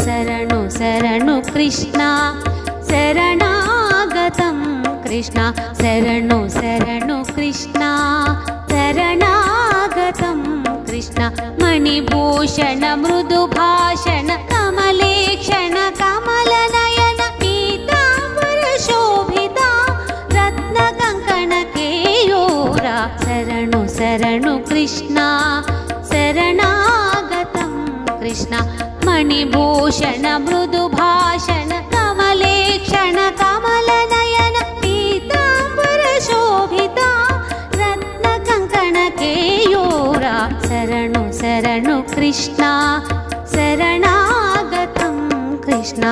శరణు శరణు కృష్ణ శరణాగతం కృష్ణ శరణు శరణు కృష్ణ శరణాగతం కృష్ణ మణిభూషణ మృదుభాషణ కమలేక్షణ కమలనయన పీతాంబర శోభిత రత్న కంకణ కేయూరా శరణు శరణు కృష్ణ శరణాగతం కృష్ణ మణిభూషణ మృదుభాషణ కమలేక్షణ కమలనయన పీతాంబర శోభిత రత్న కంకణ కేయూరా శరణు శరణు కృష్ణ శరణాగతం కృష్ణ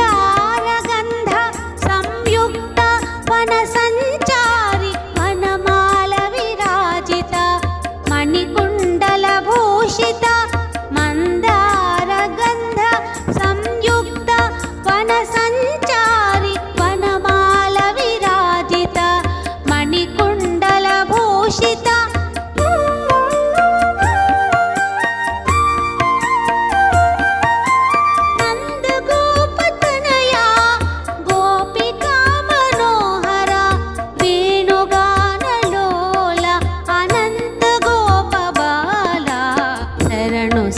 మందారగంధ సంయుక్త వన సంచారి వనమాల విరాజిత మణికుండల భూషిత మందారగంధ సంయుక్త వన సంచారి వనమాల విరాజిత మణికుండల భూషిత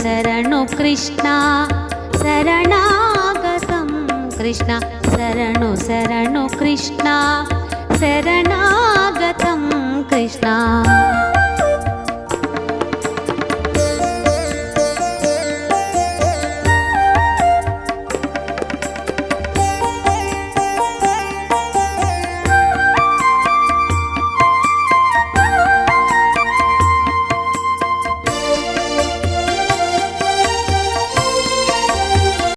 శరణు కృష్ణ శరణాగతం కృష్ణ శరణు శరణు కృష్ణ శరణాగతం కృష్ణ